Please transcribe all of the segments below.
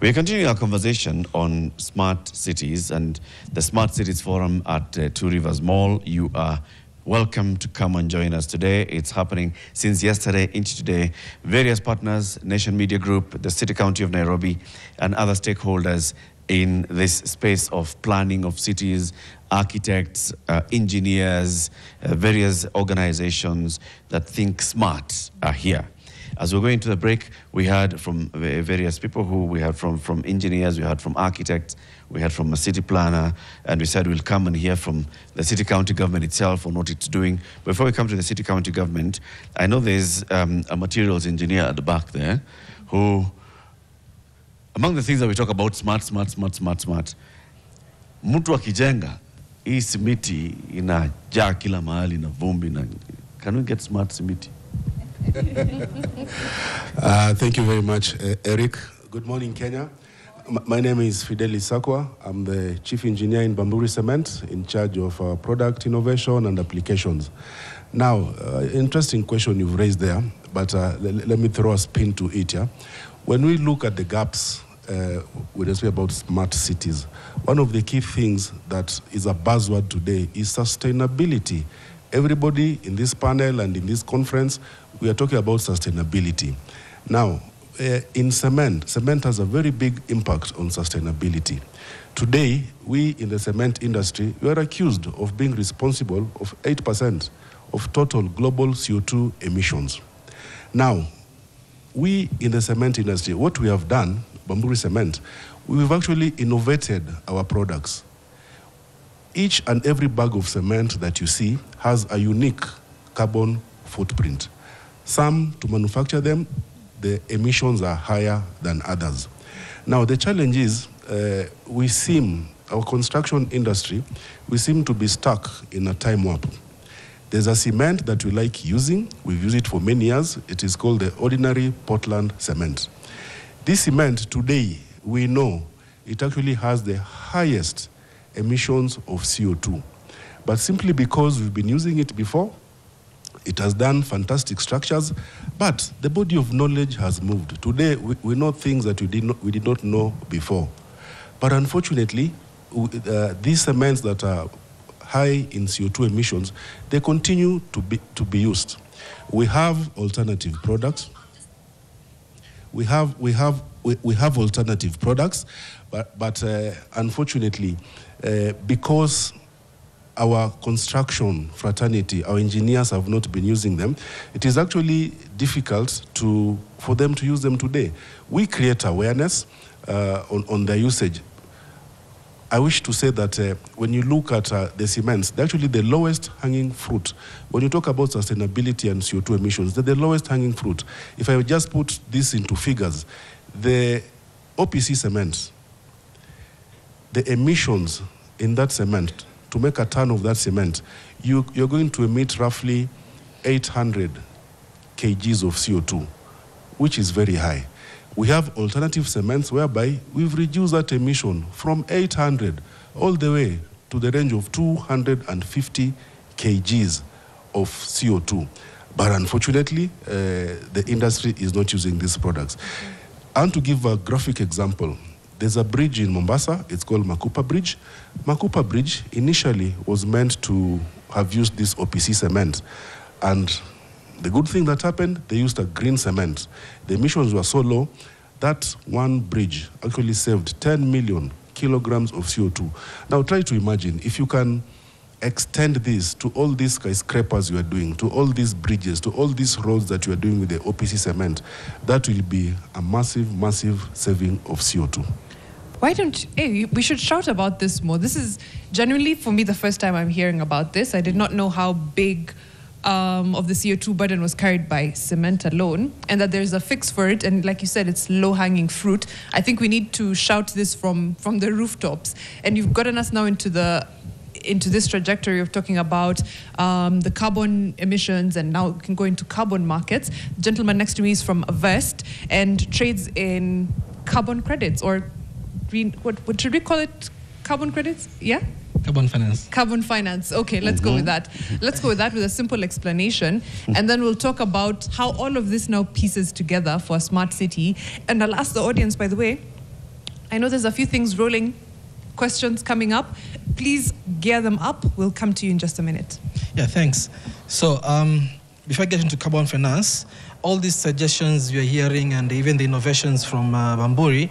We're continuing our conversation on smart cities and the Smart Cities Forum at Two Rivers Mall. You are welcome to come and join us today. It's happening since yesterday into today. Various partners, Nation Media Group, the City County of Nairobi, and other stakeholders in this space of planning of cities, architects, engineers, various organizations that think smart are here. As we're going to the break, we heard from various people we heard from engineers, we heard from architects, we heard from a city planner, and we said we'll come and hear from the city county government itself on what it's doing. Before we come to the city county government, I know there's a materials engineer at the back there who, among the things that we talk about, smart. Mtu akijenga, hii simiti inajaa kila mahali na vumbi. Can we get smart simiti? Thank you very much, Eric. Good morning, Kenya. My name is Fideli Sakwa. I'm the chief engineer in Bamburi Cement, in charge of product innovation and applications. Now, interesting question you've raised there, but let me throw a spin to it. Yeah? When we look at the gaps when we speak about smart cities, one of the key things that is a buzzword today is sustainability. Everybody in this panel and in this conference, we are talking about sustainability. Now, in cement has a very big impact on sustainability. Today, we in the cement industry, we are accused of being responsible of 8% of total global CO2 emissions. Now, we in the cement industry, what we have done, Bamburi Cement, we've actually innovated our products. Each and every bag of cement that you see has a unique carbon footprint. Some, to manufacture them, the emissions are higher than others. Now, the challenge is our construction industry, we seem to be stuck in a time warp. There's a cement that we like using. We've used it for many years. It is called the ordinary Portland cement. This cement, today, we know it actually has the highest emissions of CO2. But simply because we've been using it before, it has done fantastic structures, but the body of knowledge has moved. Today, we know things that we did not know before. But unfortunately, these cements that are high in CO2 emissions, they continue to be used. We have alternative products. We have alternative products, but unfortunately, because our construction fraternity, our engineers have not been using them, it is actually difficult for them to use them today. We create awareness on their usage. I wish to say that when you look at the cements, they're actually the lowest hanging fruit. When you talk about sustainability and CO2 emissions, they're the lowest hanging fruit. If I just put this into figures, the OPC cement, the emissions in that cement, to make a ton of that cement, you're going to emit roughly 800 kgs of CO2, which is very high. We have alternative cements whereby we've reduced that emission from 800 all the way to the range of 250 kgs of CO2. But unfortunately, the industry is not using these products. And to give a graphic example, there's a bridge in Mombasa, it's called Makupa Bridge. Makupa Bridge initially was meant to have used this OPC cement. And the good thing that happened, they used a green cement. The emissions were so low that one bridge actually saved 10 million kilograms of CO2. Now try to imagine if you can extend this to all these skyscrapers you are doing, to all these bridges, to all these roads that you are doing with the OPC cement, that will be a massive, massive saving of CO2. We should shout about this more. This is genuinely, for me, the first time I'm hearing about this. I did not know how big of the CO2 burden was carried by cement alone, and that there's a fix for it. And like you said, it's low-hanging fruit. I think we need to shout this from the rooftops. And you've gotten us now into this trajectory of talking about the carbon emissions, and now we can go into carbon markets. The gentleman next to me is from Avest and trades in carbon credits, or green, what should we call it? Carbon credits? Yeah? Carbon finance. Carbon finance. Okay, let's go with that. Let's go with that with a simple explanation. And then we'll talk about how all of this now pieces together for a smart city. And I'll ask the audience, by the way, I know there's a few things rolling, questions coming up. Please gear them up. We'll come to you in just a minute. Yeah, thanks. So before I get into carbon finance, all these suggestions you're hearing and even the innovations from Bamburi,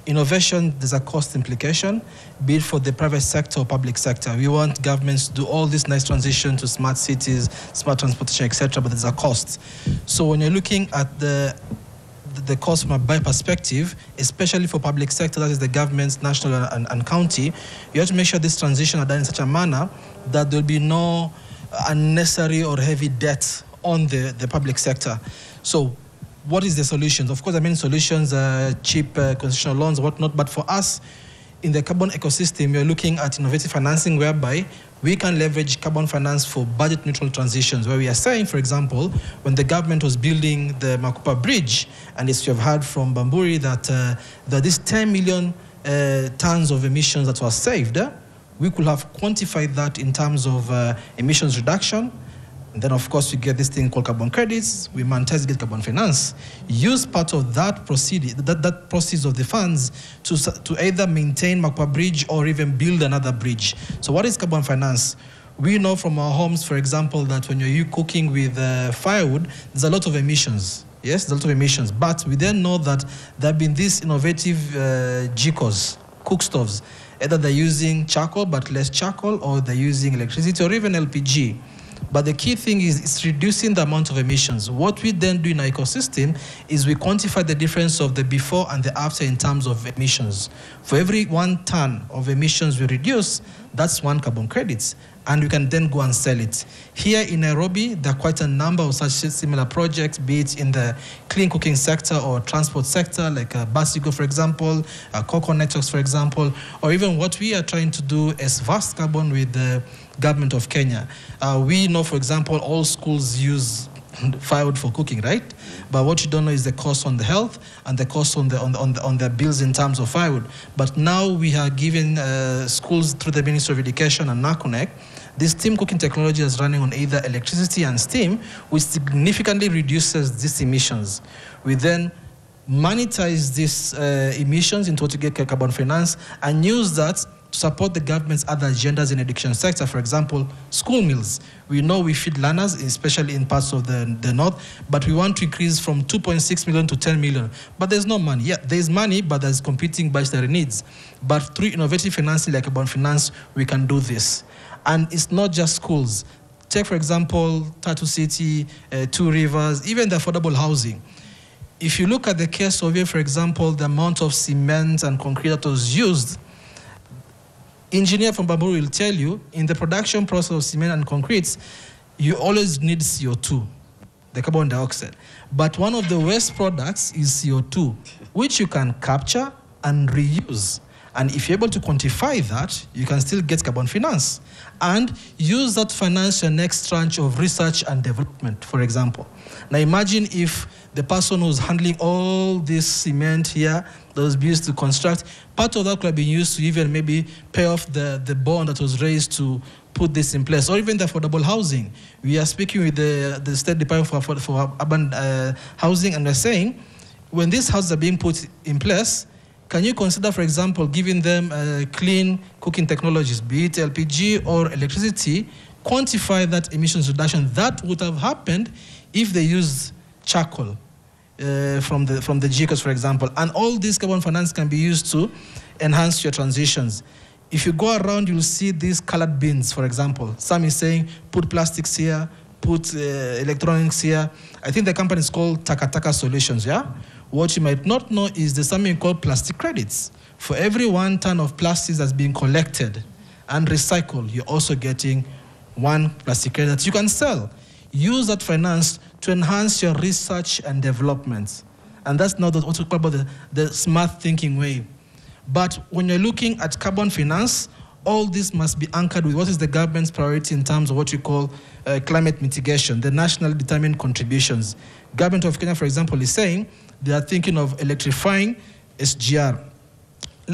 innovation, there's a cost implication, be it for the private sector or public sector. We want governments to do all this nice transition to smart cities, smart transportation, etc., but there's a cost. So when you're looking at the cost from a buy perspective, especially for public sector, that is the governments, national and county, you have to make sure this transition are done in such a manner that there will be no unnecessary or heavy debt on the public sector. So what is the solutions? Of course, solutions are cheap concessional loans, whatnot, but for us, in the carbon ecosystem, we're looking at innovative financing whereby we can leverage carbon finance for budget-neutral transitions, where we are saying, for example, when the government was building the Makupa Bridge, and as you have heard from Bamburi, that this 10 million tons of emissions that was saved, we could have quantified that in terms of emissions reduction. And then, of course, we get this thing called carbon credits. We monetize, get carbon finance. Use part of that proceeds of the funds to either maintain Makupa Bridge or even build another bridge. So what is carbon finance? We know from our homes, for example, that when you're cooking with firewood, there's a lot of emissions. Yes, there's a lot of emissions. But we then know that there have been these innovative jikos, cook stoves. Either they're using charcoal, but less charcoal, or they're using electricity or even LPG. But the key thing is it's reducing the amount of emissions. What we then do in our ecosystem is we quantify the difference of the before and the after in terms of emissions. For every 1 ton of emissions we reduce, that's 1 carbon credits. And we can then go and sell it. Here in Nairobi, there are quite a number of such similar projects, be it in the clean cooking sector or transport sector, like Basigo, for example, Cocoa Networks, for example, or even what we are trying to do as Vast Carbon with the government of Kenya. We know, for example, all schools use firewood for cooking, right? But what you don't know is the cost on the health and the cost on the bills in terms of firewood. But now we are giving schools through the Ministry of Education and NACONEC this steam cooking technology is running on either electricity and steam, which significantly reduces these emissions. We then monetize these emissions into what you get carbon finance and use that to support the government's other agendas in the education sector. For example, school meals. We know we feed learners, especially in parts of the north, but we want to increase from 2.6 million to 10 million. But there's no money. Yeah, there's money, but there's competing budgetary needs. But through innovative financing like carbon finance, we can do this. And it's not just schools. Take, for example, Tatu City, Two Rivers, even the affordable housing. If you look at the case of here, for example, the amount of cement and concrete that was used, engineer from Bamburi will tell you, in the production process of cement and concrete, you always need CO2, the carbon dioxide. But one of the waste products is CO2, which you can capture and reuse. And if you're able to quantify that, you can still get carbon finance and use that finance your next tranche of research and development, for example. Now imagine if the person who's handling all this cement here that was used to construct, part of that could have been used to even maybe pay off the bond that was raised to put this in place, or even the affordable housing. We are speaking with the State Department for Urban Housing, and they're saying, when these houses are being put in place, can you consider, for example, giving them clean cooking technologies, be it LPG or electricity, quantify that emissions reduction that would have happened if they used charcoal from the GCOs, for example. And all this carbon finance can be used to enhance your transitions. If you go around, you'll see these colored bins, for example. Some is saying, put plastics here, put electronics here. I think the company is called Takataka Solutions, yeah? What you might not know is there's something called plastic credits. For every 1 ton of plastics that's being collected and recycled, you're also getting 1 plastic credit that you can sell. Use that finance to enhance your research and development. And that's not what we call about the smart thinking way. But when you're looking at carbon finance, all this must be anchored with what is the government's priority in terms of what you call climate mitigation, the nationally determined contributions. Government of Kenya, for example, is saying they are thinking of electrifying SGR.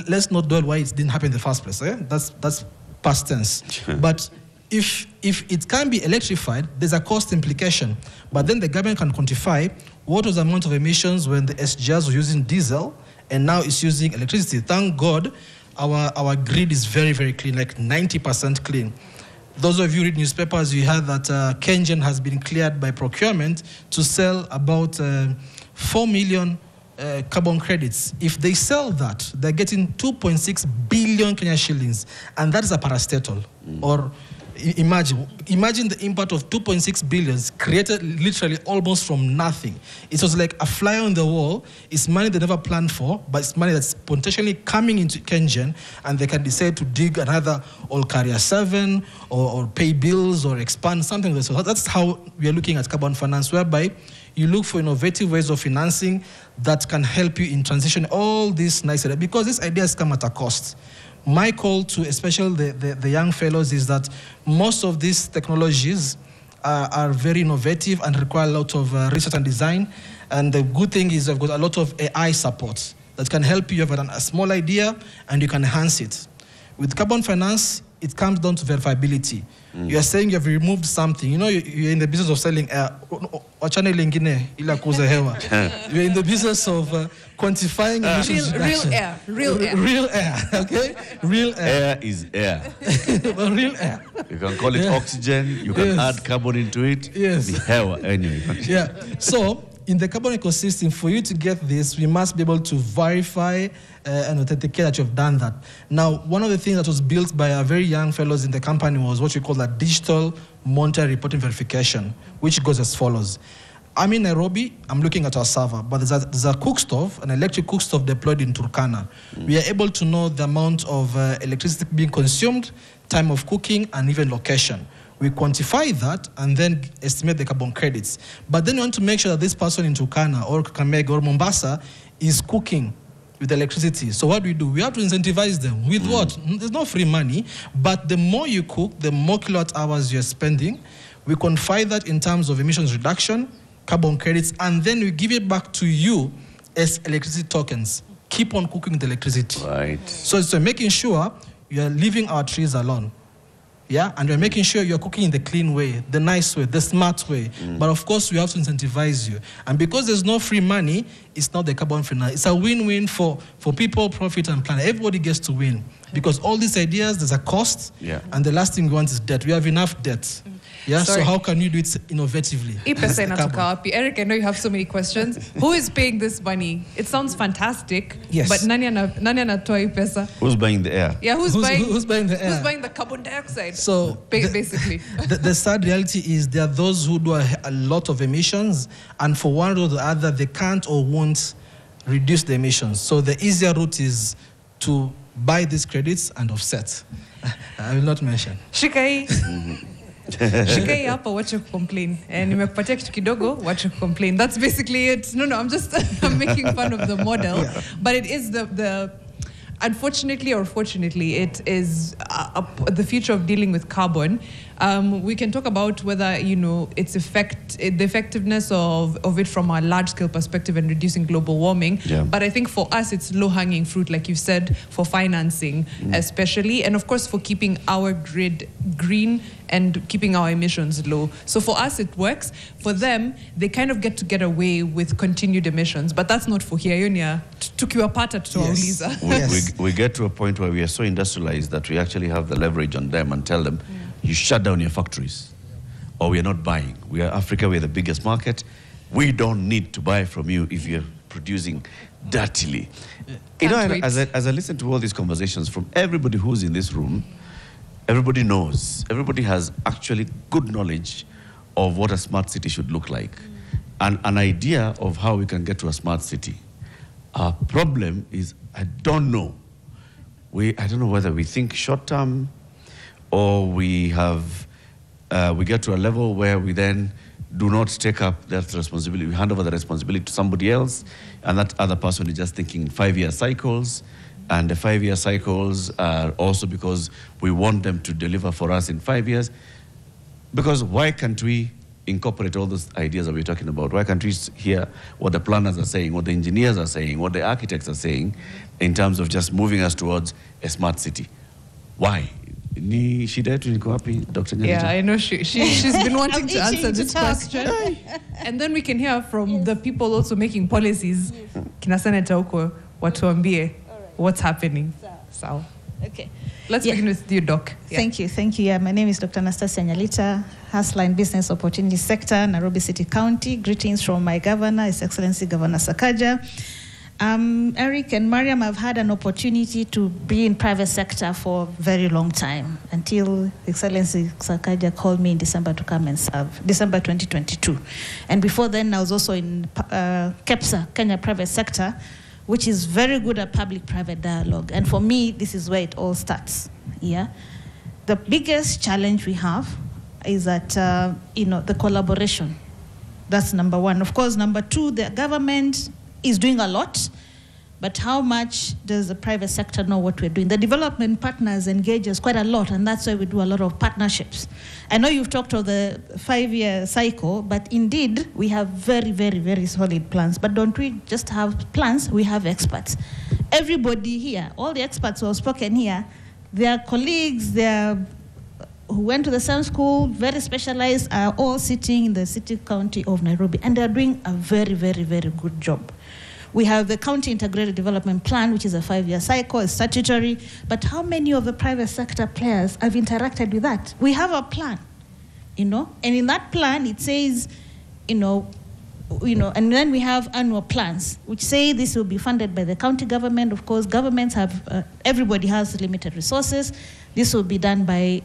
Let's not dwell why it didn't happen in the first place. That's past tense. But if it can be electrified, there's a cost implication. But then the government can quantify what was the amount of emissions when the SGRs were using diesel and now it's using electricity. Thank God, our grid is very, very clean, like 90% clean. Those of you read newspapers, you heard that KenGen has been cleared by procurement to sell about 4 million carbon credits. If they sell that, they're getting 2.6 billion Kenya shillings, and that is a parastatal. Or imagine the impact of 2.6 billion created literally almost from nothing. It was like a fly on the wall. It's money they never planned for, but it's money that's potentially coming into KenGen, and they can decide to dig another All-Carrier 7 or pay bills or expand something like that. So that's how we are looking at carbon finance, whereby you look for innovative ways of financing that can help you in transition all these nice ideas, because these ideas come at a cost. My call to especially the young fellows is that most of these technologies are very innovative and require a lot of research and design. And the good thing is I've got a lot of AI support that can help you. You have a small idea and you can enhance it. With carbon finance, it comes down to verifiability. You are saying you have removed something. You know, you're in the business of selling air. You're in the business of quantifying emissions reduction. Real air, okay? Real air. Air is air. Real air. You can call it oxygen. You can add carbon into it. Yes. The air, anyway. Yeah. So, in the carbon ecosystem, for you to get this, we must be able to verify and authenticate that you've done that. Now, one of the things that was built by our very young fellows in the company was what we call a digital monetary reporting verification, which goes as follows. I'm in Nairobi, I'm looking at our server, but there's a cook stove, an electric cook stove deployed in Turkana. We are able to know the amount of electricity being consumed, time of cooking, and even location. We quantify that and then estimate the carbon credits. But then we want to make sure that this person in Turkana or Kakamega or Mombasa is cooking with electricity. So what do? We have to incentivize them. With what? There's no free money, but the more you cook, the more kilowatt hours you're spending. We quantify that in terms of emissions reduction, carbon credits, and then we give it back to you as electricity tokens. Keep on cooking the electricity. Right. So making sure you're leaving our trees alone. Yeah, and we're making sure you're cooking in the clean way, the nice way, the smart way. But of course, we have to incentivize you. And because there's no free money, it's not the carbon finance. It's a win-win for people, profit, and planet. Everybody gets to win. Because all these ideas, there's a cost. Yeah. And the last thing we want is debt. We have enough debt. Yeah, Sorry. so how can you do it innovatively? Eric, I know you have so many questions. Who is paying this money? It sounds fantastic. Yes. But nani anatoa hii pesa? Who's buying the air? Yeah, who's buying the air? Who's buying the carbon dioxide? So basically. The sad reality is there are those who do a lot of emissions, and for one or the other, they can't or won't reduce the emissions. So the easier route is to buy these credits and offset. I will not mention. Shikai. Shikai hapa wacha complain. And nimekupatia kitu kidogo, wacha complain. That's basically it. No, I'm making fun of the model. Yeah. But it is the unfortunately or fortunately, it is the future of dealing with carbon. We can talk about whether, its the effectiveness of it from a large-scale perspective and reducing global warming. Yeah. But I think for us, it's low-hanging fruit, like you said, for financing especially, and of course for keeping our grid green and keeping our emissions low. So for us, it works. For them, they kind of get away with continued emissions, but that's not for here. Yonia, tukiwapata tutawauliza. We get to a point where we are so industrialized that we actually have the leverage on them and tell them, you shut down your factories, or we are not buying. We are Africa, we're the biggest market. We don't need to buy from you if you're producing dirtily. As I listen to all these conversations from everybody who's in this room, everybody knows, everybody has actually good knowledge of what a smart city should look like, and an idea of how we can get to a smart city. Our problem is, I don't know whether we think short-term, or we get to a level where we then do not take up that responsibility. We hand over the responsibility to somebody else, and that other person is just thinking in 5-year cycles. And the 5-year cycles are also because we want them to deliver for us in 5 years. Because why can't we incorporate all those ideas that we're talking about? Why can't we hear what the planners are saying, what the engineers are saying, what the architects are saying, in terms of just moving us towards a smart city? Why? Ni shida yetu niko wapi, Dr. Nyanja? Yeah, I know she's been wanting to answer this question. And then we can hear from the people also making policies. Kina Senator huko watuambie what's happening. So, Okay. let's begin with you, Doc. Thank you. Yeah, my name is Dr. Anastasia Nyalita, Hustler and Business Opportunity Sector, Nairobi City County. Greetings from my governor, His Excellency Governor Sakaja. Eric and Mariam, I've had an opportunity to be in private sector for a very long time until Excellency Sakaja called me in December to come and serve, December 2022. And before then, I was also in KEPSA, Kenya Private Sector, which is very good at public-private dialogue. And for me, this is where it all starts. Yeah, the biggest challenge we have is that the collaboration. That's number one. Of course, number two, the government is doing a lot, but how much does the private sector know what we're doing? The development partners engage us quite a lot, and that's why we do a lot of partnerships. I know you've talked of the 5-year cycle, but indeed, we have very, very, very solid plans. But don't we just have plans? We have experts. Everybody here, all the experts who have spoken here, their colleagues, who went to the same school, very specialized, are all sitting in the city county of Nairobi, and they're doing a very, very, very good job. We have the County Integrated Development Plan, which is a 5-year cycle, it's statutory, but how many of the private sector players have interacted with that? We have a plan, and in that plan it says, and then we have annual plans, which say this will be funded by the county government. Of course, governments have, everybody has limited resources. This will be done by,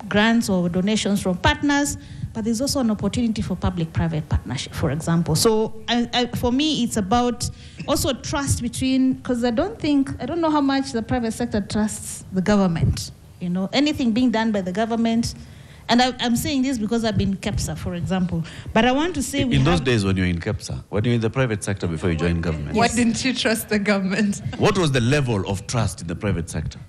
grants or donations from partners, but there's also an opportunity for public-private partnership, for example. So for me, it's about also trust between, because I don't know how much the private sector trusts the government. Anything being done by the government, and I'm saying this because I've been in KEPSA, for example. But I want to say in those days when you were in KEPSA, when you were in the private sector before you joined government. Why didn't you trust the government? What was the level of trust in the private sector?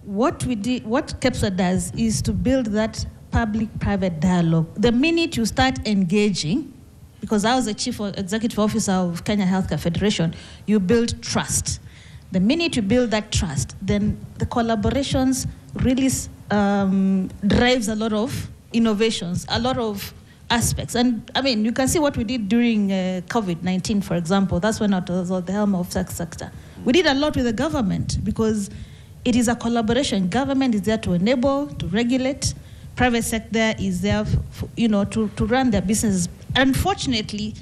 What KEPSA does is to build that public-private dialogue. The minute you start engaging, because I was the Chief Executive Officer of Kenya Healthcare Federation, you build trust. The minute you build that trust, then the collaborations really drives a lot of innovations, a lot of aspects. And I mean, you can see what we did during COVID-19, for example. That's when I was at the helm of sex sector. We did a lot with the government because it is a collaboration. Government is there to enable, to regulate. Private sector is there, to run their businesses. Unfortunately,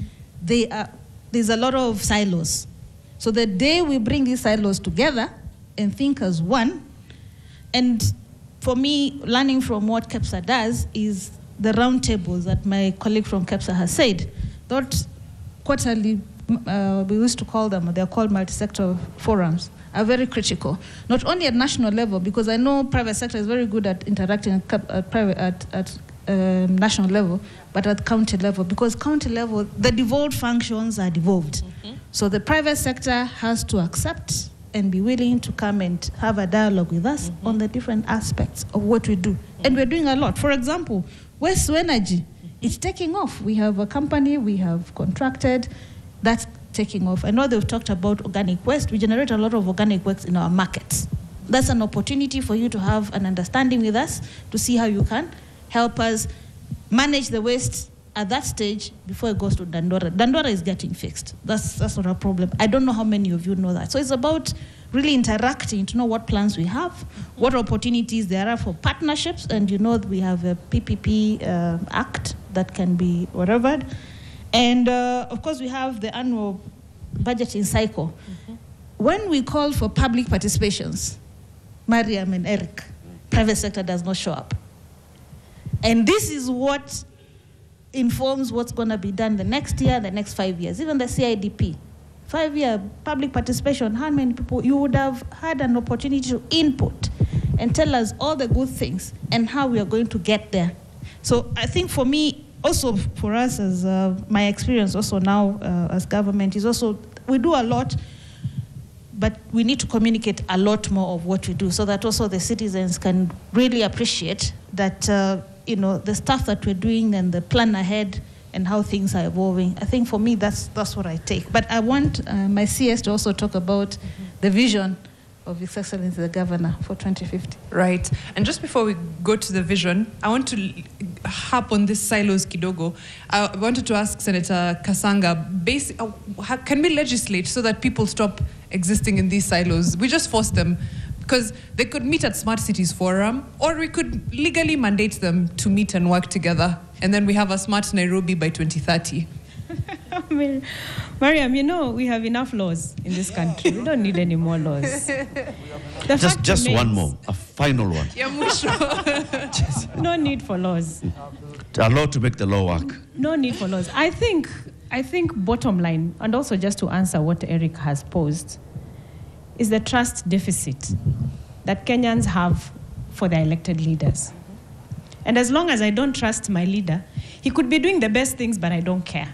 there's a lot of silos. So the day we bring these silos together and think as one, and for me, learning from what KEPSA does is the roundtables that my colleague from KEPSA has said. That quarterly, we used to call them, they're called multi-sector forums, are very critical. Not only at national level, because I know private sector is very good at interacting at national level, but at county level, because county level, the devolved functions are devolved. Mm-hmm. So the private sector has to accept and be willing to come and have a dialogue with us on the different aspects of what we do. And we're doing a lot. For example, waste to energy, it's taking off. We have a company, we have contracted, that's taking off. I know they've talked about organic waste. We generate a lot of organic waste in our markets. That's an opportunity for you to have an understanding with us to see how you can help us manage the waste at that stage before it goes to Dandora. Dandora is getting fixed. That's not a problem. I don't know how many of you know that. So it's about really interacting to know what plans we have, what opportunities there are for partnerships, and we have a PPP Act that can be whatever. And of course, we have the annual budgeting cycle. Mm-hmm. When we call for public participations, Mariam and Eric, private sector does not show up. And this is what informs what's going to be done the next year, the next 5 years. Even the CIDP, 5-year public participation, how many people you would have had an opportunity to input and tell us all the good things and how we are going to get there. So I think for me, also for us as my experience also now as government is also, we do a lot, but we need to communicate a lot more of what we do so that also the citizens can really appreciate that, the stuff that we're doing and the plan ahead and how things are evolving. I think for me, that's what I take. But I want my CS to also talk about the vision of His Excellency the Governor for 2050. Right. And just before we go to the vision, I want to harp on this silos kidogo. I wanted to ask Senator Kasanga, can we legislate so that people stop existing in these silos? We just force them, because they could meet at Smart Cities Forum, or we could legally mandate them to meet and work together, and then we have a smart Nairobi by 2030. I mean, Mariam, you know, we have enough laws in this country. We don't need any more laws. Just one more, a final one. No need for laws. A law to make the law work. No need for laws. I think bottom line, and also just to answer what Eric has posed, is the trust deficit that Kenyans have for their elected leaders. And as long as I don't trust my leader, he could be doing the best things, but I don't care.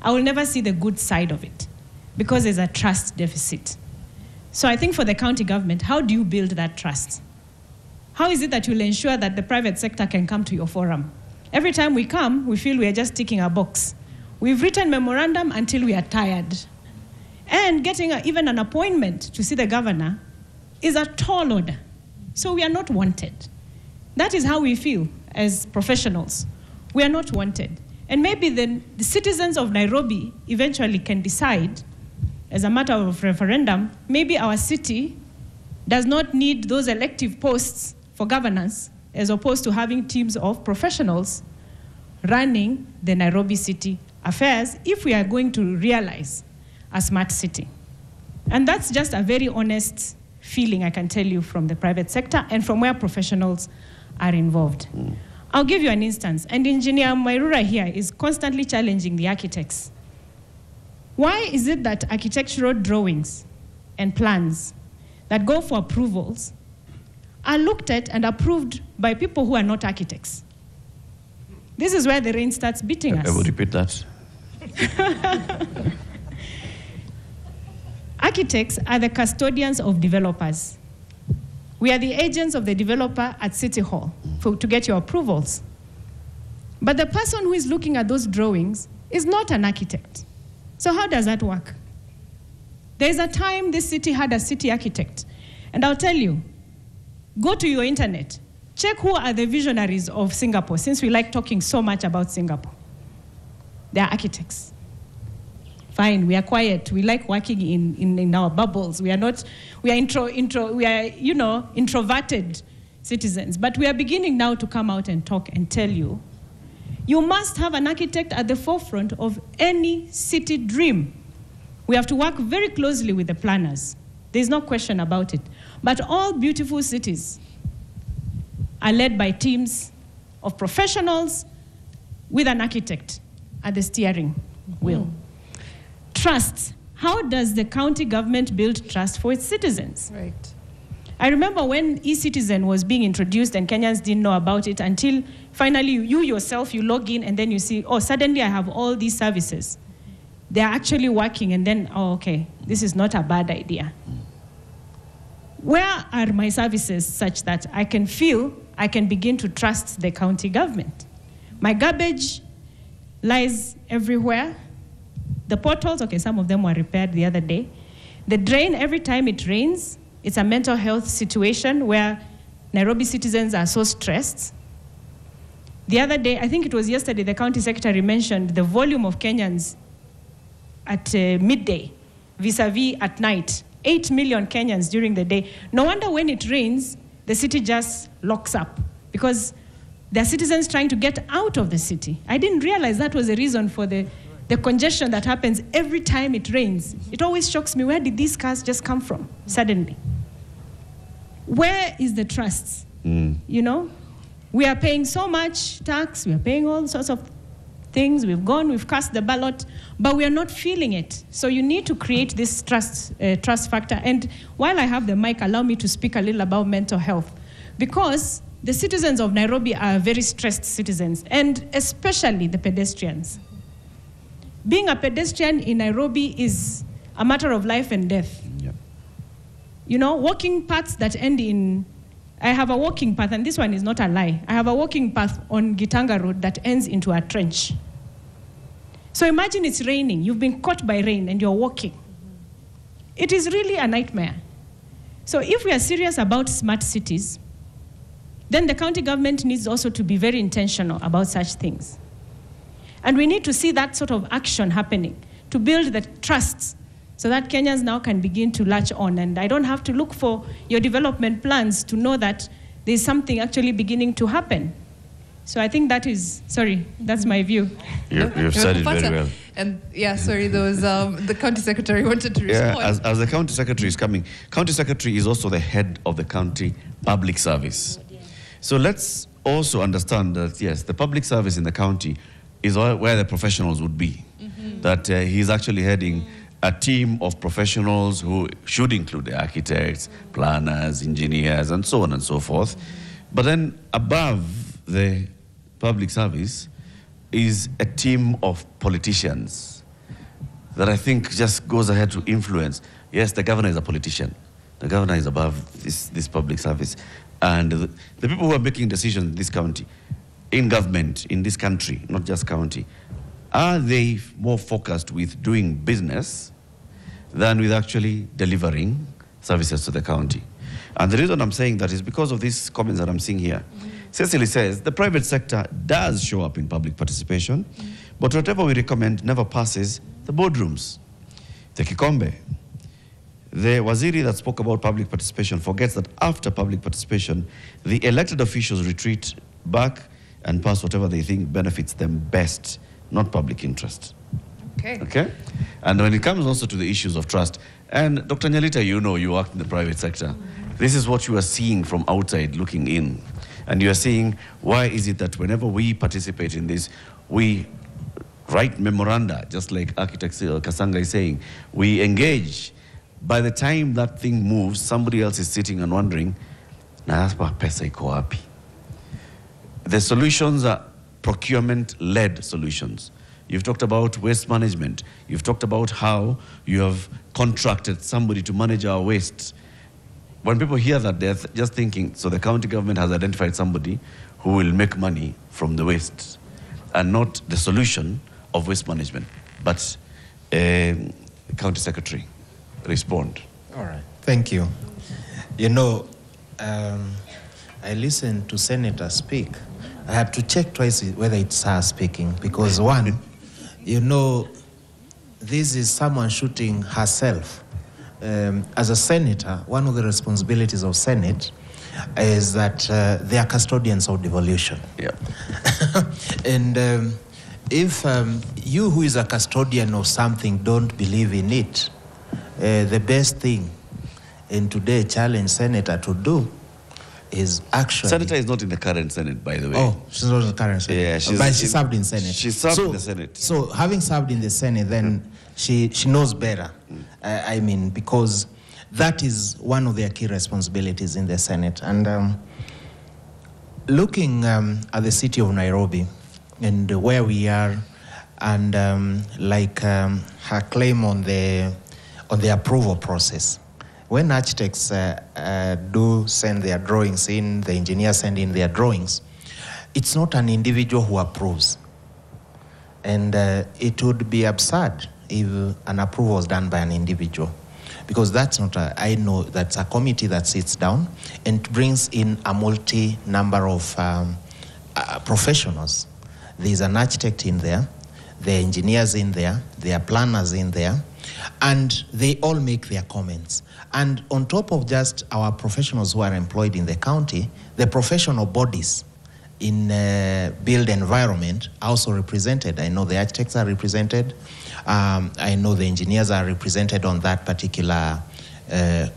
I will never see the good side of it because there's a trust deficit. So I think for the county government, how do you build that trust? How is it that you'll ensure that the private sector can come to your forum? Every time we come, we feel we are just ticking a box. We've written memorandum until we are tired. And getting even an appointment to see the governor is a tall order. So we are not wanted. That is how we feel as professionals. We are not wanted. And maybe then the citizens of Nairobi eventually can decide, as a matter of referendum, maybe our city does not need those elective posts for governance, as opposed to having teams of professionals running the Nairobi city affairs, if we are going to realize a smart city. And that's just a very honest feeling, I can tell you, from the private sector and from where professionals are involved. I'll give you an instance. And Engineer Mairura here is constantly challenging the architects. Why is it that architectural drawings and plans that go for approvals are looked at and approved by people who are not architects? This is where the rain starts beating us. I will repeat that. Architects are the custodians of developers. We are the agents of the developer at City Hall to get your approvals. But the person who is looking at those drawings is not an architect. So how does that work? There's a time this city had a city architect. And I'll tell you, go to your internet, check who are the visionaries of Singapore, since we like talking so much about Singapore. They are architects. Fine, we are quiet. We like working in our bubbles. We are introverted citizens. But we are beginning now to come out and talk and tell you, you must have an architect at the forefront of any city dream. We have to work very closely with the planners. There's no question about it. But all beautiful cities are led by teams of professionals with an architect at the steering wheel. Trust. How does the county government build trust for its citizens? Right. I remember when eCitizen was being introduced and Kenyans didn't know about it until finally you yourself, you log in and then you see, oh, suddenly I have all these services. They're actually working, and then, oh, okay, this is not a bad idea. Where are my services such that I can feel I can begin to trust the county government? My garbage lies everywhere. The potholes, okay, some of them were repaired the other day. The drain, every time it rains, it's a mental health situation where Nairobi citizens are so stressed. The other day, I think it was yesterday, the county secretary mentioned the volume of Kenyans at midday vis-a-vis at night. 8 million Kenyans during the day. No wonder when it rains, the city just locks up because there are citizens trying to get out of the city. I didn't realize that was the reason for the congestion that happens every time it rains. It always shocks me. Where did these cars just come from suddenly? Where is the trust? You know, we are paying so much tax. We are paying all sorts of things. We've cast the ballot, but we are not feeling it. So you need to create this trust factor. And while I have the mic, allow me to speak a little about mental health, because the citizens of Nairobi are very stressed citizens, and especially the pedestrians. Being a pedestrian in Nairobi is a matter of life and death. Yeah. You know, walking paths that end in, I have a walking path, and this one is not a lie. I have a walking path on Gitanga Road that ends into a trench. So imagine it's raining. You've been caught by rain and you're walking. It is really a nightmare. So if we are serious about smart cities, then the county government needs also to be very intentional about such things. And we need to see that sort of action happening to build the trusts so that Kenyans now can begin to latch on. And I don't have to look for your development plans to know that there's something actually beginning to happen. So I think that is, sorry, that's my view. You've said it very well. And yeah, sorry, there was the county secretary wanted to respond. Yeah, as the county secretary is coming, county secretary is also the head of the county public service. So let's also understand that, yes, the public service in the county is where the professionals would be. That he's actually heading a team of professionals who should include the architects, planners, engineers, and so on and so forth. But then above the public service is a team of politicians that I think just goes ahead to influence. Yes, the governor is a politician. The governor is above this public service. And the people who are making decisions in this county, in government, in this country, not just county, are they more focused with doing business than with actually delivering services to the county? And the reason I'm saying that is because of these comments that I'm seeing here. Cecily says the private sector does show up in public participation, but whatever we recommend never passes the boardrooms. The Kikombe, the waziri that spoke about public participation forgets that after public participation, the elected officials retreat back and pass whatever they think benefits them best, not public interest. Okay? And when it comes also to the issues of trust, and Dr. Nyalita, you know, you worked in the private sector. This is what you are seeing from outside looking in. And you are seeing, why is it that whenever we participate in this, we write memoranda, just like architect Kasanga is saying, we engage. By the time that thing moves, somebody else is sitting and wondering, na hapa pesa iko wapi? The solutions are procurement-led solutions. You've talked about waste management. You've talked about how you have contracted somebody to manage our waste. When people hear that, they're just thinking, so the county government has identified somebody who will make money from the waste and not the solution of waste management. But county secretary, respond. All right, thank you. You know, I listened to Senator speak. I had to check twice whether it's her speaking, because one, you know, this is someone shooting herself. As a senator, one of the responsibilities of Senate is that they are custodians of devolution. Yeah. And if you who is a custodian of something don't believe in it, the best thing in today's challenge senator to do is actually... Senator is not in the current Senate, by the way. Oh, she's not in the current Senate. Yeah, but she served in Senate. She served in the Senate. So having served in the Senate, then she knows better. I mean, because that is one of their key responsibilities in the Senate. And looking at the city of Nairobi and where we are, and her claim on the approval process. When architects do send their drawings in, the engineers send in their drawings, it's not an individual who approves. And it would be absurd if an approval was done by an individual, because that's not I know that's a committee that sits down and brings in a multi-number of professionals. There's an architect in there, there are engineers in there, there are planners in there, and they all make their comments. And on top of just our professionals who are employed in the county, the professional bodies in build environment are also represented. I know the architects are represented. I know the engineers are represented on that particular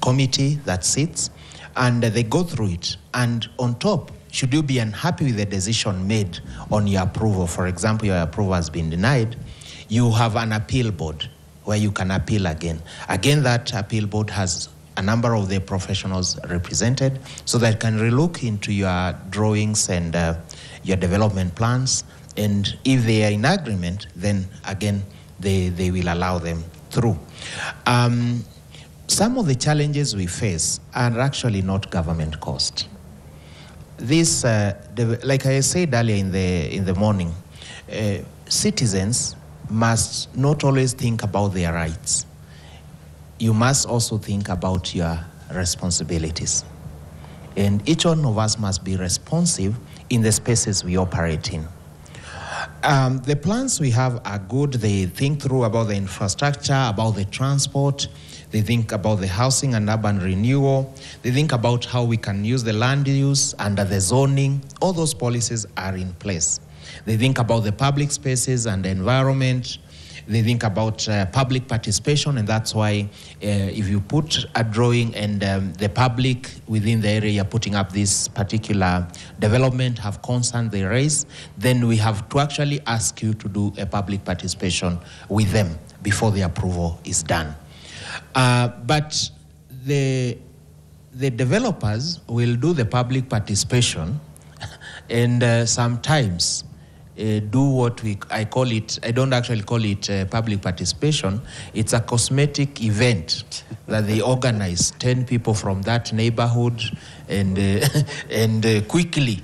committee that sits, and they go through it. And on top, should you be unhappy with the decision made on your approval, for example, your approval has been denied, you have an appeal board where you can appeal again. Again, that appeal board has a number of the professionals represented, so that can relook into your drawings and your development plans. And if they are in agreement, then again, they will allow them through. Some of the challenges we face are actually not government cost. This, like I said earlier in the morning, citizens must not always think about their rights. You must also think about your responsibilities. And each one of us must be responsive in the spaces we operate in. The plans we have are good. They think through about the infrastructure, about the transport. They think about the housing and urban renewal. They think about how we can use the land use under the zoning. All those policies are in place. They think about the public spaces and the environment. They think about public participation, and that's why if you put a drawing and the public within the area you're putting up this particular development have concern they raise, then we have to actually ask you to do a public participation with them before the approval is done. But the developers will do the public participation and sometimes do what I call it, I don't actually call it public participation, it's a cosmetic event that they organize, 10 people from that neighborhood and quickly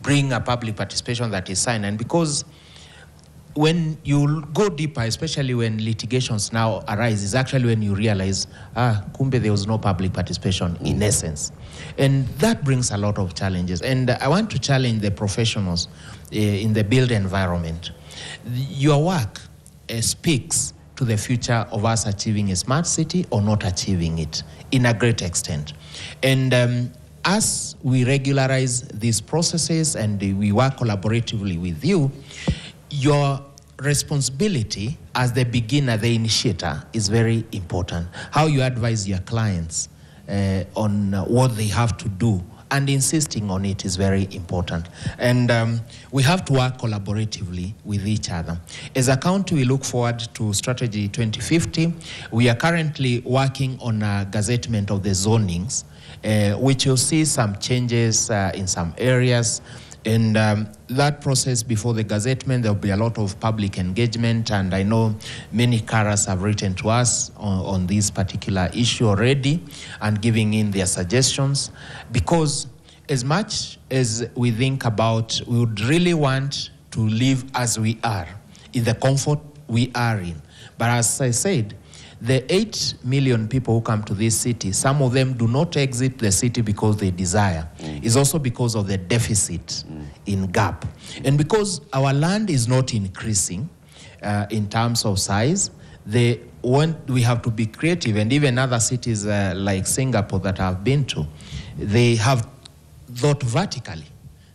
bring a public participation that is signed. And because when you go deeper, especially when litigations now arise, is actually when you realize, kumbe there was no public participation in essence. And that brings a lot of challenges. And I want to challenge the professionals in the built environment. Your work speaks to the future of us achieving a smart city or not achieving it in a great extent. And as we regularize these processes and we work collaboratively with you, your responsibility as the beginner, the initiator, is very important. How you advise your clients on what they have to do and insisting on it is very important. And we have to work collaboratively with each other. As a county, we look forward to Strategy 2050. We are currently working on a gazettement of the zonings, which will see some changes in some areas. And that process before the gazettement, there will be a lot of public engagement, and I know many carers have written to us on this particular issue already and giving in their suggestions, because as much as we think about, we would really want to live as we are, in the comfort we are in. But as I said, the 8 million people who come to this city, some of them do not exit the city because they desire. It's also because of the deficit in gap. And because our land is not increasing in terms of size, we have to be creative. And even other cities like Singapore that I've been to, they have thought vertically.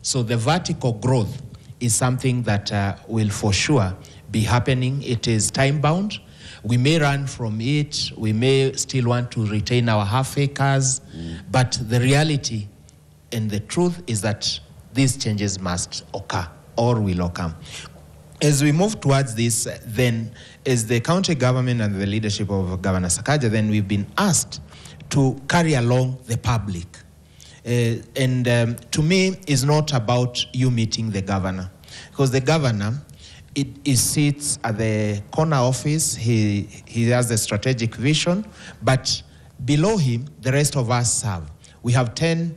So the vertical growth is something that will for sure be happening. It is time-bound. We may run from it, we may still want to retain our half acres, but the reality and the truth is that these changes must occur or will occur. As we move towards this, then as the county government and the leadership of Governor Sakaja, then we've been asked to carry along the public. To me, it's not about you meeting the governor, because the governor, he sits at the corner office, he has the strategic vision, but below him, the rest of us serve. We have 10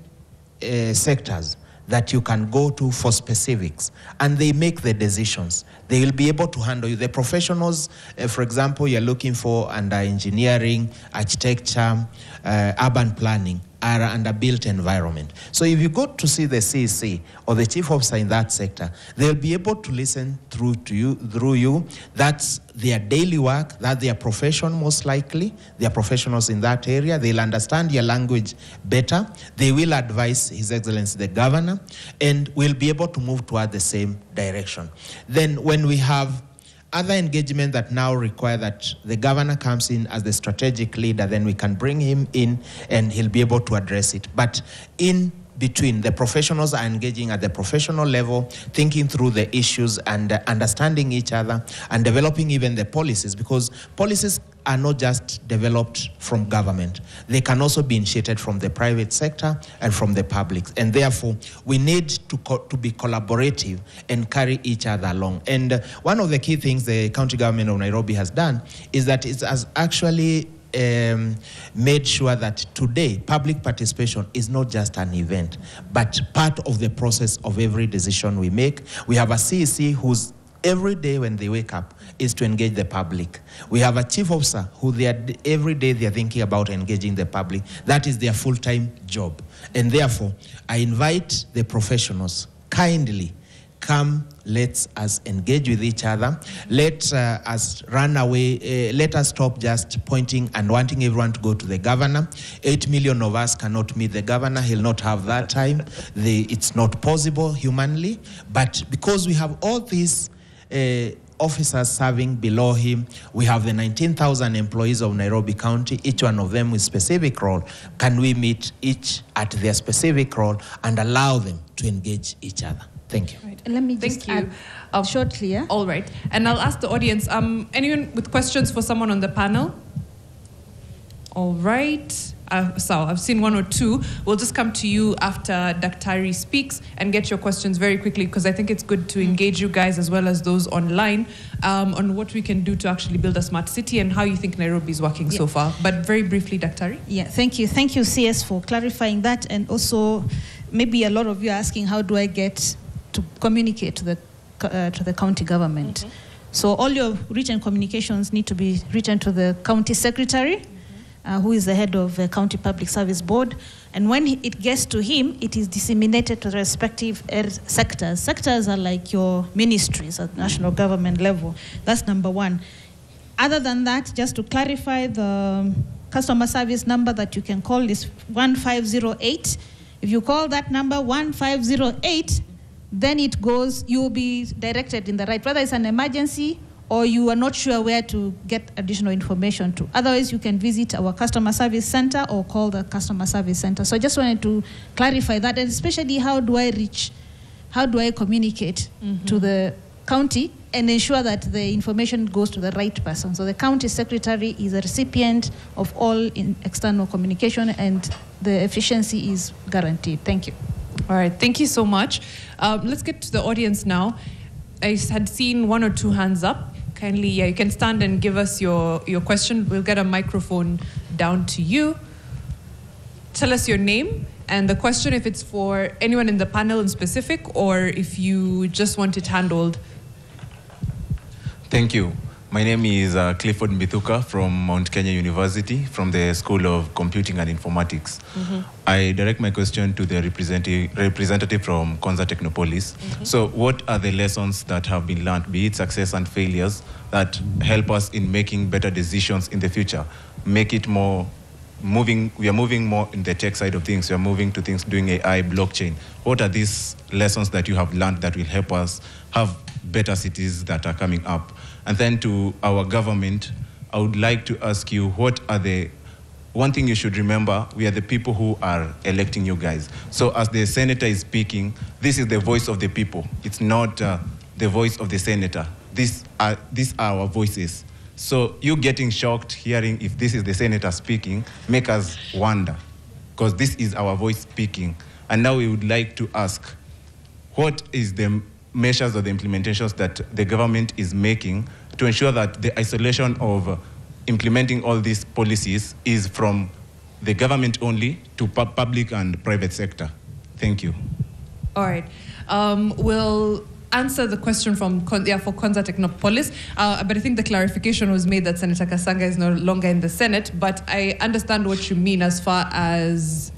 sectors that you can go to for specifics, and they make the decisions. They will be able to handle you. The professionals, for example, you're looking for under engineering, architecture, urban planning, are under built environment. So if you go to see the CEC or the chief officer in that sector, they'll be able to listen through you. That's their daily work, that's their profession most likely. They are professionals in that area. They'll understand your language better. They will advise His Excellency the Governor, and we'll be able to move toward the same direction. Then when we have other engagement that now require that the governor comes in as the strategic leader, then we can bring him in and he'll be able to address it. But in between, the professionals are engaging at the professional level, thinking through the issues and understanding each other and developing even the policies, because policies are not just developed from government. They can also be initiated from the private sector and from the public. And therefore, we need to be collaborative and carry each other along. And one of the key things the county government of Nairobi has done is that it has actually made sure that today public participation is not just an event, but part of the process of every decision we make. We have a CEC who's every day when they wake up is to engage the public. We have a chief officer who every day they are thinking about engaging the public. That is their full-time job. And therefore, I invite the professionals, kindly come, let us engage with each other. Let us run away. Let us stop just pointing and wanting everyone to go to the governor. 8 million of us cannot meet the governor. He'll not have that time. It's not possible humanly. But because we have all these officers serving below him, we have the 19,000 employees of Nairobi County, each one of them with specific role. Can we meet each at their specific role and allow them to engage each other? Thank you. Right. Let me just add shortly. Yeah? All right. And I'll ask the audience, anyone with questions for someone on the panel? All right. So I've seen one or two. We'll just come to you after Daktari speaks and get your questions very quickly, because I think it's good to engage you guys as well as those online on what we can do to actually build a smart city and how you think Nairobi is working so far. But very briefly, Daktari. Yeah, thank you. Thank you, CS, for clarifying that. And also, maybe a lot of you are asking, how do I get to communicate to the county government? So all your written communications need to be written to the county secretary, who is the head of the County Public Service Board. And when it gets to him, it is disseminated to the respective sectors. Sectors are like your ministries at national government level. That's number one. Other than that, just to clarify, the customer service number that you can call is 1508. If you call that number 1508, then it goes, you will be directed in the right, whether it's an emergency or you are not sure where to get additional information to. Otherwise, you can visit our customer service center or call the customer service center. So I just wanted to clarify that, and especially how do I communicate to the county and ensure that the information goes to the right person. So the county secretary is a recipient of all external communication, and the efficiency is guaranteed. Thank you. All right, thank you so much. Let's get to the audience now. I had seen one or two hands up. Kindly, you can stand and give us your question. We'll get a microphone down to you. Tell us your name and the question, if it's for anyone in the panel in specific, or if you just want it handled. Thank you. My name is Clifford Mbithuka from Mount Kenya University, from the School of Computing and Informatics. I direct my question to the representative from Konza Technopolis. So what are the lessons that have been learned, be it success and failures, that help us in making better decisions in the future? Make it more moving, we are moving more in the tech side of things. We are moving to things doing AI, blockchain. What are these lessons that you have learned that will help us have better cities that are coming up? And then to our government, I would like to ask you, what are one thing you should remember, we are the people who are electing you guys. So as the senator is speaking, this is the voice of the people. It's not the voice of the senator. These are our voices. So you getting shocked hearing if this is the senator speaking, make us wonder, because this is our voice speaking. And now we would like to ask, what is the measures or the implementations that the government is making to ensure that the isolation of implementing all these policies is from the government only to public and private sector? Thank you. All right. We'll answer the question for Konza Technopolis, but I think the clarification was made that Senator Kasanga is no longer in the Senate, but I understand what you mean as far as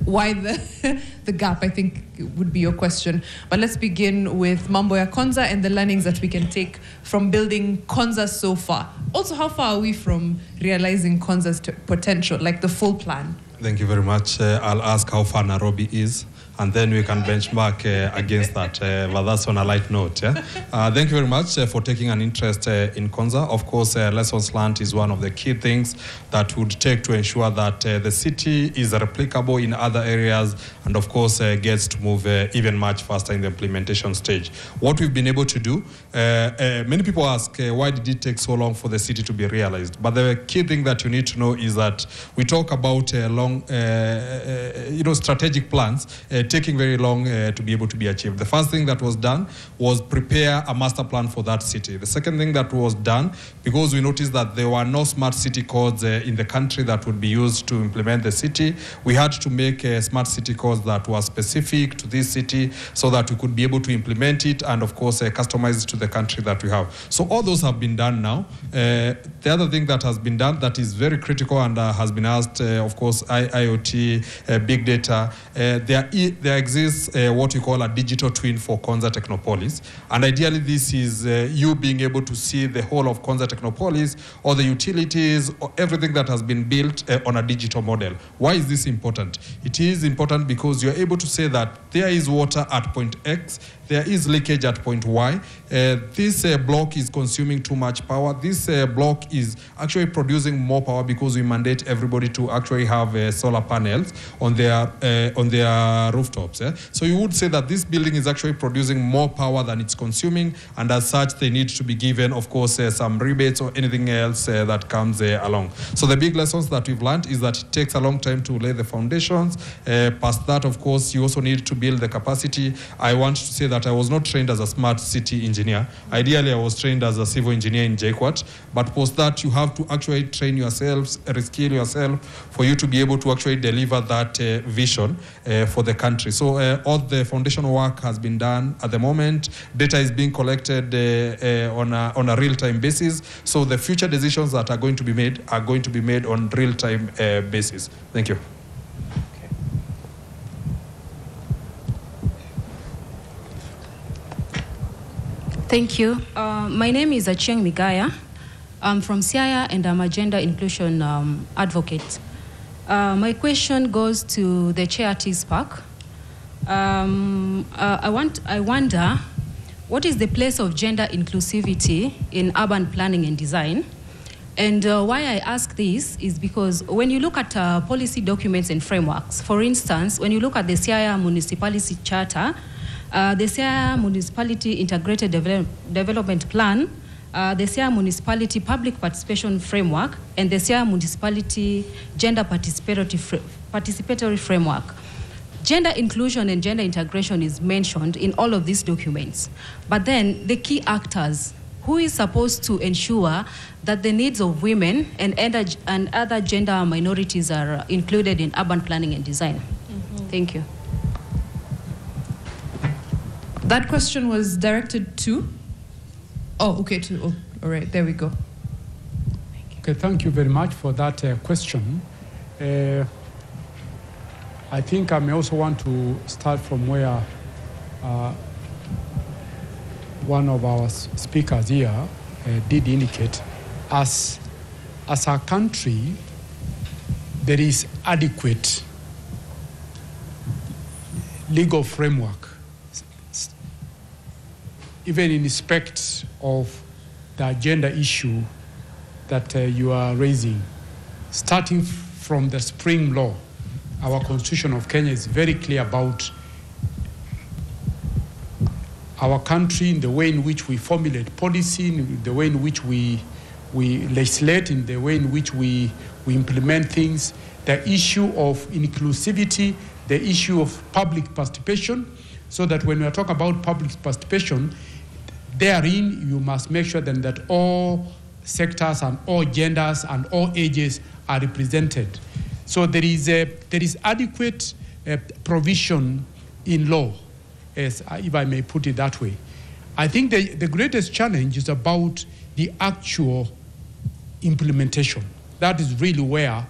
why the gap, I think, would be your question. But let's begin with Mambo ya Konza and the learnings that we can take from building Konza so far. Also, how far are we from realizing Konza's potential, like the full plan? Thank you very much. I'll ask how far Nairobi is, and then we can benchmark against that. But that's on a light note. Yeah? Thank you very much for taking an interest in Konza. Of course, lessons learned is one of the key things that would take to ensure that the city is replicable in other areas, and of course gets to move even much faster in the implementation stage. What we've been able to do, many people ask, why did it take so long for the city to be realized? But the key thing that you need to know is that we talk about long long, strategic plans taking very long to be able to be achieved. The first thing that was done was prepare a master plan for that city. The second thing that was done, because we noticed that there were no smart city codes in the country that would be used to implement the city, we had to make smart city codes that were specific to this city so that we could be able to implement it and, of course, customize it to the country that we have. So all those have been done now. The other thing that has been done that is very critical and has been asked, of course, IoT, big data. There exists what we call a digital twin for Konza Technopolis. And ideally, this is you being able to see the whole of Konza Technopolis, all the utilities, or everything that has been built on a digital model. Why is this important? It is important because you're able to say that there is water at point X, there is leakage at point Y. This block is consuming too much power. This block is actually producing more power because we mandate everybody to actually have solar panels on their rooftops. So you would say that this building is actually producing more power than it's consuming, and as such, they need to be given, of course, some rebates or anything else that comes along. So the big lessons that we've learned is that it takes a long time to lay the foundations. Past that, of course, you also need to build the capacity. I want to say that I was not trained as a smart city engineer. Ideally, I was trained as a civil engineer in JKUAT, but post that, you have to actually train yourselves, reskill yourself for you to be able to actually deliver that vision for the country. So all the foundational work has been done at the moment. Data is being collected on a real-time basis. So the future decisions that are going to be made on real-time basis. Thank you. Thank you. My name is Achieng Migaya. I'm from Siaya and I'm a gender inclusion advocate. My question goes to the chair TSPAC. I wonder, what is the place of gender inclusivity in urban planning and design? And why I ask this is because when you look at policy documents and frameworks, for instance, when you look at the Siaya Municipality Charter, the Siaya Municipality Integrated Development Plan, the Siaya Municipality Public Participation Framework, and the Siaya Municipality Gender Participatory Framework. Gender inclusion and gender integration is mentioned in all of these documents. But then the key actors, who is supposed to ensure that the needs of women and other gender minorities are included in urban planning and design? Mm-hmm. Thank you. That question was directed to? Oh, okay, all right, there we go. Okay, thank you very much for that question. I think I may also want to start from where one of our speakers here did indicate. As a country, there is adequate legal framework, even in respect of the agenda issue that you are raising. Starting from the Spring Law, our Constitution of Kenya is very clear about our country, in the way in which we formulate policy, in the way in which we legislate, in the way in which we implement things, the issue of inclusivity, the issue of public participation, so that when we are talking about public participation, therein you must make sure then that all sectors and all genders and all ages are represented. So there is adequate provision in law, as if I may put it that way. I think the greatest challenge is about the actual implementation. That is really where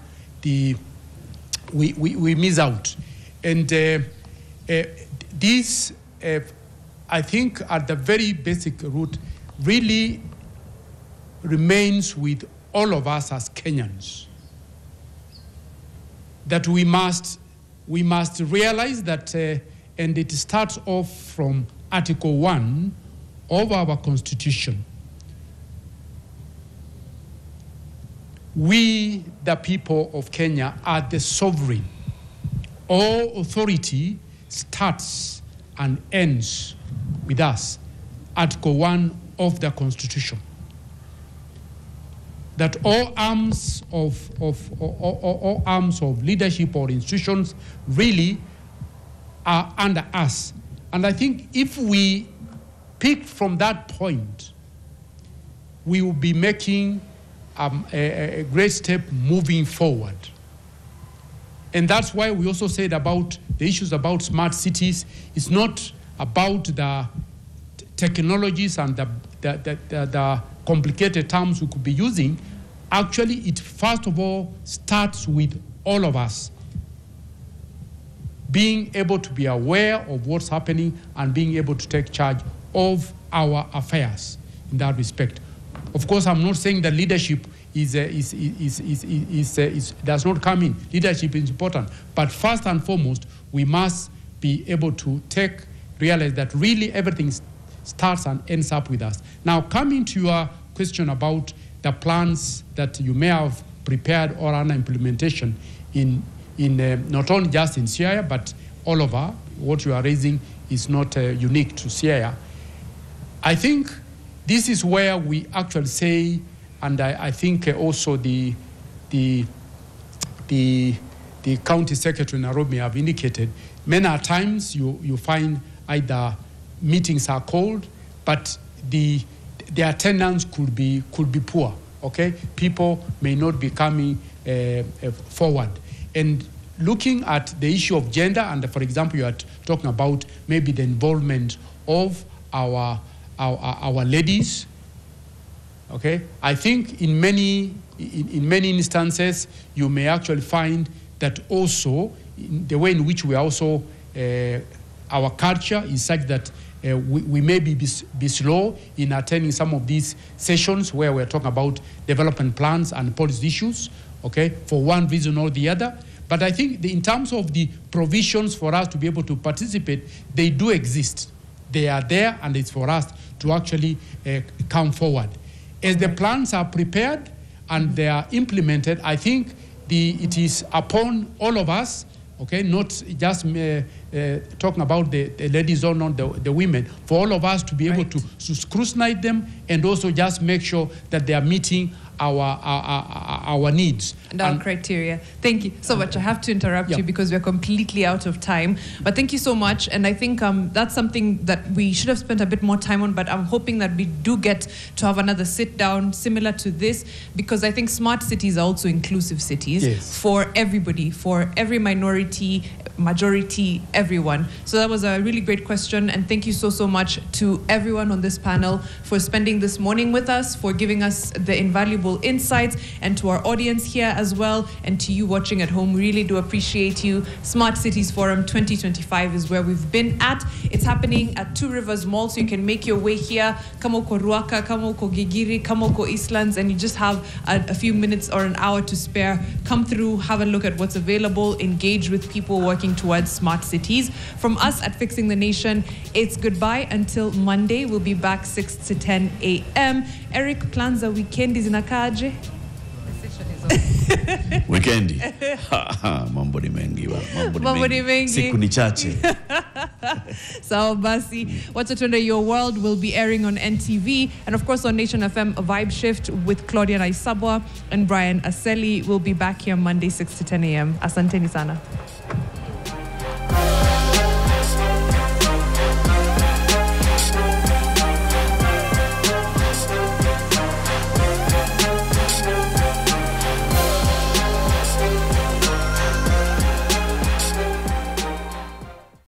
we miss out. And this, I think, at the very basic root, really remains with all of us as Kenyans. That we must realize that, and it starts off from Article 1 of our Constitution. We, the people of Kenya, are the sovereign. All authority starts and ends with us. Article 1 of the Constitution. that all arms of leadership or institutions really are under us. And I think if we pick from that point, we will be making a great step moving forward. And that's why we also said about the issues about smart cities. It's not about the technologies and the complicated terms we could be using. Actually, it first of all starts with all of us being able to be aware of what's happening and being able to take charge of our affairs in that respect. Of course, I'm not saying that leadership does not come in. Leadership is important, but first and foremost, we must be able to realize that really everything starts and ends up with us. Now, coming to your question about the plans that you may have prepared or under implementation in not only just in Siaya, but all over, what you are raising is not unique to Siaya. I think this is where we actually say, and I think also the county secretary in Nairobi have indicated, many times you find either meetings are called, but the attendance could be poor. Okay, people may not be coming forward. And looking at the issue of gender, and for example, you are talking about maybe the involvement of our ladies. Okay, I think in many instances you may actually find that also in the way in which we are also our culture is such that we may be slow in attending some of these sessions where we're talking about development plans and policy issues, okay, for one reason or the other. But I think in terms of the provisions for us to be able to participate, they do exist. They are there, and it's for us to actually come forward. As the plans are prepared and they are implemented, I think it is upon all of us, okay, not just talking about the ladies or not the women, for all of us to be able to scrutinize them and also just make sure that they are meeting our needs and our criteria. Thank you so much. I have to interrupt you because we're completely out of time. But thank you so much. And I think that's something that we should have spent a bit more time on, but I'm hoping that we do get to have another sit down similar to this, because I think smart cities are also inclusive cities for everybody, for every minority, majority, everyone. So that was a really great question, and thank you so much to everyone on this panel for spending this morning with us, for giving us the invaluable insights, and to our audience here as well, and to you watching at home. We really do appreciate you. Smart Cities Forum 2025 is where we've been at. It's happening at Two Rivers Mall, so you can make your way here. Kama uko Ruaka, kama uko Gigiri, kama uko Eastlands, and you just have a few minutes or an hour to spare. Come through, have a look at what's available, engage with people working towards smart cities. From us at Fixing the Nation, it's goodbye until Monday. We'll be back 6 to 10 a.m. Eric, plans za weekendi zinakaaje? Weekendi. Mambo ni mengi. Mambo ni mengi. Siku ni chache. So basi, What's It Under Your World will be airing on NTV, and of course on Nation FM, a Vibe Shift with Claudia Naisabwa and Brian Aseli will be back here Monday 6 to 10 a.m. Asanteni sana.